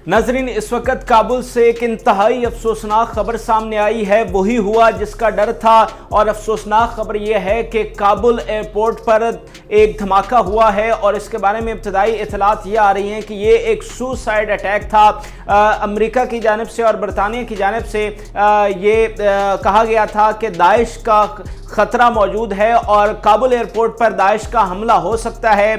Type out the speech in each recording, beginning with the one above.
नाज़रीन, इस वक्त काबुल से एक इंतहाई अफसोसनाक खबर सामने आई है। वही हुआ जिसका डर था और अफसोसनाक खबर यह है कि काबुल एयरपोर्ट पर एक धमाका हुआ है और इसके बारे में इब्तदाई इतलात ये आ रही हैं कि ये एक सुसाइड अटैक था। अमेरिका की जानिब से और बरतानिया की जानिब से ये कहा गया था कि दाइश का ख़तरा मौजूद है और काबुल एयरपोर्ट पर दाइश का हमला हो सकता है।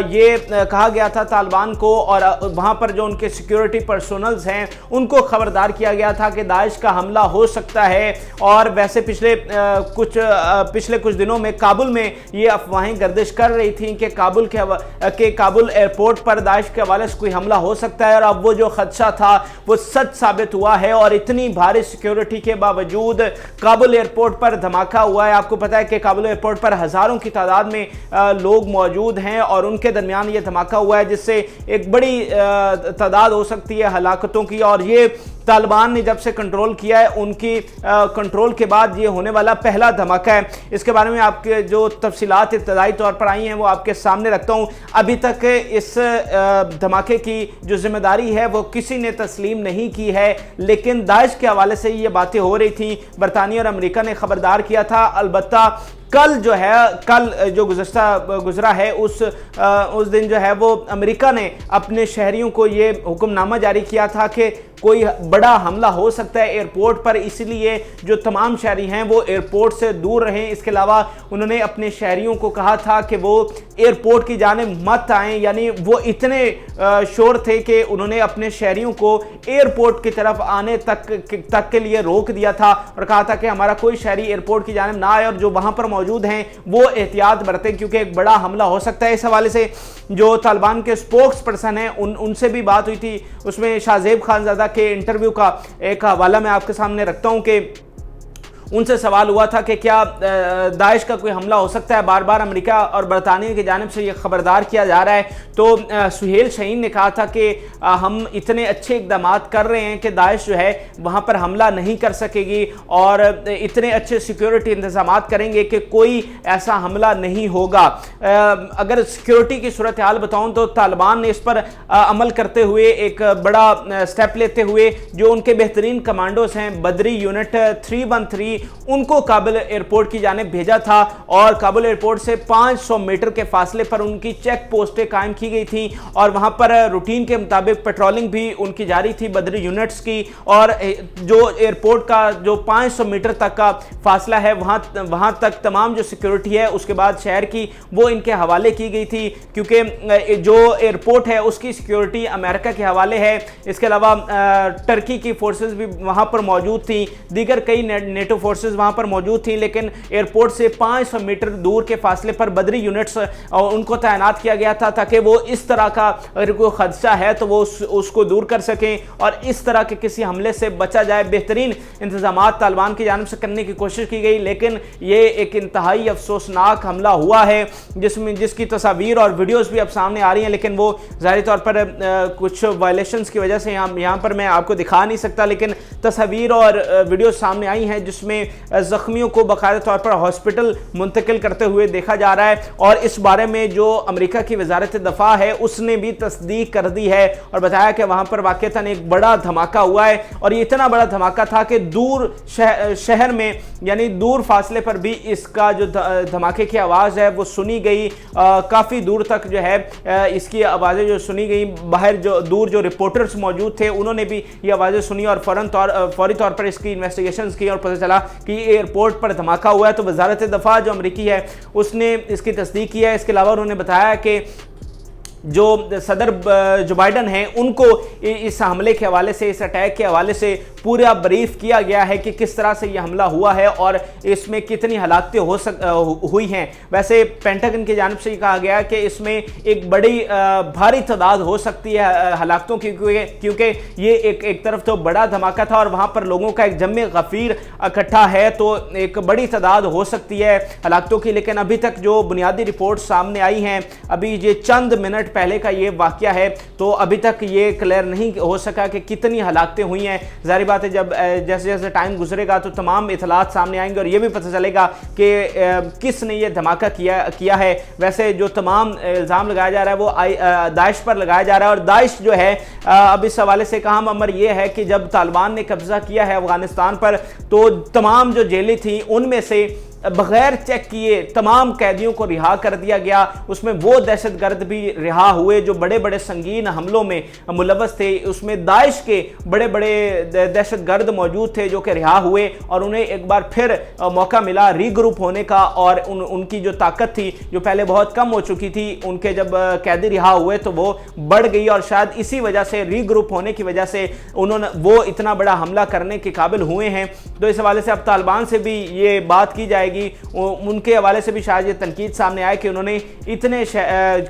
ये कहा गया था तालिबान को और वहाँ पर जो उनके सिक्योरिटी पर्सोनल्स हैं उनको खबरदार किया गया था कि दाइश का हमला हो सकता है। और वैसे पिछले कुछ दिनों में काबुल में ये अफवाहें गर्दिश कर रही थी कि काबुल एयरपोर्ट पर दाइश के हवाले से कोई हमला हो सकता है, और अब वो जो खदशा था वो सच साबित हुआ है। और इतनी भारी सिक्योरिटी के बावजूद काबुल एयरपोर्ट पर धमाका हुआ है। आपको पता है कि काबुल एयरपोर्ट पर हज़ारों की तादाद में लोग मौजूद हैं और उनके दरमियान ये धमाका हुआ है, जिससे एक बड़ी तादाद हो सकती है हलाकतों की। और ये तालिबान ने जब से कंट्रोल किया है, उनकी कंट्रोल के बाद ये होने वाला पहला धमाका है। इसके बारे में आपके जो तफसीलात इब्तदाई तौर पर आई हैं वो आपके सामने रखता हूँ। अभी तक इस धमाके की जो जिम्मेदारी है वो किसी ने तस्लीम नहीं की है, लेकिन दाइश के हवाले से ये बातें हो रही थी। बरतानिया और अमेरिका ने खबरदार किया था। अलबत्ता कल जो गुजरा है उस दिन जो है वो अमेरिका ने अपने शहरियों को ये हुक्मनामा जारी किया था कि कोई बड़ा हमला हो सकता है एयरपोर्ट पर, इसलिए जो तमाम शहरी हैं वो एयरपोर्ट से दूर रहें। इसके अलावा उन्होंने अपने शहरियों को कहा था कि वो एयरपोर्ट की जानिब मत आएं, यानी वो इतने शोर थे कि उन्होंने अपने शहरियों को एयरपोर्ट की तरफ आने तक के लिए रोक दिया था और कहा था कि हमारा कोई शहरी एयरपोर्ट की जानिब ना आए और जो वहाँ पर मौजूद हैं वो एहतियात बरतें, क्योंकि एक बड़ा हमला हो सकता है। इस हवाले से जो तालिबान के स्पोक्स पर्सन हैं उनसे भी बात हुई थी। उसमें शाहजेब खानजादा के इंटरव्यू का एक हवाला मैं आपके सामने रखता हूं कि उनसे सवाल हुआ था कि क्या दाइश का कोई हमला हो सकता है। बार बार अमेरिका और बरतानिया की जानिब से ये खबरदार किया जा रहा है। तो सुहेल शाहीन ने कहा था कि हम इतने अच्छे इकदाम कर रहे हैं कि दाइश जो है वहाँ पर हमला नहीं कर सकेगी और इतने अच्छे सिक्योरिटी इंतजाम करेंगे कि कोई ऐसा हमला नहीं होगा। अगर सिक्योरिटी की सूरत हाल बताऊँ तो तालिबान ने इस पर अमल करते हुए एक बड़ा स्टेप लेते हुए जो उनके बेहतरीन कमांडोज हैं बदरी यूनिट 313 उनको काबुल एयरपोर्ट की जानिब भेजा था और काबुल एयरपोर्ट से 500 मीटर के फासले पर उनकी चेक पोस्टें कायम की गई थी और वहां पर रूटीन के मुताबिक पेट्रोलिंग भी उनकी जारी थी बदरी यूनिट्स की। और जो एयरपोर्ट का जो 500 मीटर तक का फासला है वहां तक तमाम जो सिक्योरिटी है उसके बाद शहर की वो इनके हवाले की गई थी, क्योंकि जो एयरपोर्ट है उसकी सिक्योरिटी अमेरिका के हवाले है। इसके अलावा टर्की की फोर्सेस भी वहां पर मौजूद थी, दीगर कई नेटो फोर्सेस वहां पर मौजूद थी, लेकिन एयरपोर्ट से 500 मीटर दूर के फासले पर बदरी यूनिट्स उनको तैनात किया गया था ताकि वो इस तरह का अगर कोई खदशा है तो वो उसको दूर कर सकें और इस तरह के किसी हमले से बचा जाए। बेहतरीन इंतजाम तालिबान की जानिब से करने की कोशिश की गई, लेकिन ये एक इंतहाई अफसोसनाक हमला हुआ है जिसकी तस्वीर और वीडियोस भी अब सामने आ रही हैं, लेकिन वो ज़ाहिर तौर पर कुछ वायलेशंस की वजह से यहाँ पर मैं आपको दिखा नहीं सकता, लेकिन तस्वीर और वीडियो सामने आई हैं जिसमें जख्मियों को बाकायदा तौर पर हॉस्पिटल मुंतकिल करते हुए देखा जा रहा है। और इस बारे में जो अमेरिका की वजारत दफा है उसने भी तस्दीक कर दी है और बताया कि वहां पर वाक़तन एक बड़ा धमाका हुआ है और ये इतना बड़ा धमाका था कि दूर शहर में यानी दूर फासले पर भी इसका जो धमाके की आवाज़ है वो सुनी गई। काफ़ी दूर तक जो है इसकी आवाज़ें जो सुनी गई, बाहर जो दूर जो रिपोर्टर्स मौजूद थे उन्होंने भी ये आवाज़ें सुनी और फौरी तौर पर इसकी इन्वेस्टिगेशन की और पता चला कि एयरपोर्ट पर धमाका हुआ है। तो वजारत दफा जो अमरीकी है उसने इसकी तस्दीक की है। इसके अलावा उन्होंने बताया कि जो सदर जो बाइडन हैं उनको इस हमले के हवाले से, इस अटैक के हवाले से पूरा ब्रीफ किया गया है कि किस तरह से यह हमला हुआ है और इसमें कितनी हलाकतें हुई हैं। वैसे पेंटागन की जानिब से ये कहा गया कि इसमें एक बड़ी भारी तादाद हो सकती है हलाकतों की, क्योंकि ये एक तरफ तो बड़ा धमाका था और वहाँ पर लोगों का एक जम्मे गफीर इकट्ठा है, तो एक बड़ी तादाद हो सकती है हलाकतों की। लेकिन अभी तक जो बुनियादी रिपोर्ट सामने आई हैं, अभी ये चंद मिनट पहले का ये वाकया है, तो अभी तक ये क्लियर नहीं हो सका कि कितनी हलाकतें हुई हैं। ज़ाहिर बात है जब जैसे जैसे टाइम गुजरेगा तो तमाम इतलात सामने आएंगे और ये भी पता चलेगा कि किस ने ये धमाका किया है। वैसे जो तमाम इल्ज़ाम लगाया जा रहा है वो दाइश पर लगाया जा रहा है, और दाइश जो है अब इस हवाले से कहा अमर ये है कि जब तालिबान ने कब्ज़ा किया है अफगानिस्तान पर तो तमाम जो जेलें थी उनमें से बगैर चेक किए तमाम कैदियों को रिहा कर दिया गया। उसमें वो दहशतगर्द भी रिहा हुए जो बड़े बड़े संगीन हमलों में मुलव्वस थे। उसमें दाइश के बड़े बड़े दहशतगर्द मौजूद थे जो कि रिहा हुए और उन्हें एक बार फिर मौका मिला रीग्रुप होने का, और उनकी जो ताकत थी जो पहले बहुत कम हो चुकी थी, उनके जब कैदी रिहा हुए तो वो बढ़ गई, और शायद इसी वजह से रीग्रुप होने की वजह से वो इतना बड़ा हमला करने के काबिल हुए हैं। तो इस हवाले से अब तालिबान से भी ये बात की जाएगी, उनके हवाले से भी शायद ये तनकीद सामने आए कि उन्होंने इतने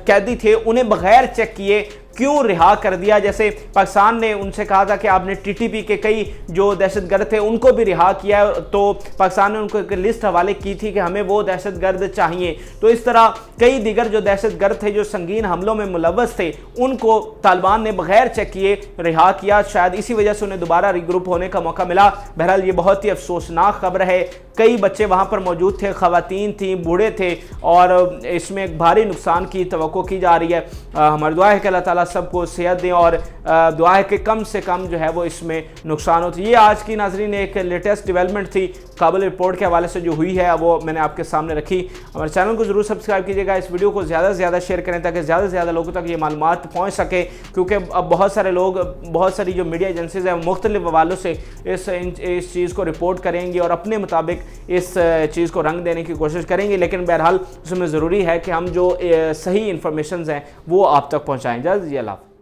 कैदी थे उन्हें बगैर चेक किए क्यों रिहा कर दिया। जैसे पाकिस्तान ने उनसे कहा था कि आपने टीटीपी के कई जो दहशतगर्द थे उनको भी रिहा किया, तो पाकिस्तान ने उनको एक लिस्ट हवाले की थी कि हमें वो दहशतगर्द चाहिए। तो इस तरह कई दीगर जो दहशतगर्द थे जो संगीन हमलों में मुलव्वस थे उनको तालिबान ने बगैर चेक किए रिहा किया। शायद इसी वजह से उन्हें दोबारा रीग्रुप होने का मौका मिला। बहरहाल ये बहुत ही अफसोसनाक खबर है। कई बच्चे वहाँ पर मौजूद थे, ख़वातीन थी, बूढ़े थे, और इसमें एक भारी नुकसान की तवक्को की जा रही है। हमारी दुआ है कि अल्लाह ताला सबको सेहत दें और दुआ है कि कम से कम जो है वो इसमें नुकसान होती है। ये आज की नाजरीन एक लेटेस्ट डेवलपमेंट थी काबुल एयरपोर्ट के हवाले से जो हुई है, वो मैंने आपके सामने रखी। हमारे चैनल को ज़रूर सब्सक्राइब कीजिएगा, इस वीडियो को ज़्यादा से ज़्यादा शेयर करें ताकि ज़्यादा से ज़्यादा लोगों तक ये मालूमात पहुँच सके, क्योंकि अब बहुत सारे लोग, बहुत सारी जो मीडिया एजेंसीज़ हैं मुख्तलिफ हवालों से इस चीज़ को रिपोर्ट करेंगी और अपने मुताबिक इस चीज़ को रंग देने की कोशिश करेंगे, लेकिन बहरहाल उसमें ज़रूरी है कि हम जो सही इन्फॉर्मेशन हैं वो आप तक पहुँचाएँ। जल्द जी अल्लाह।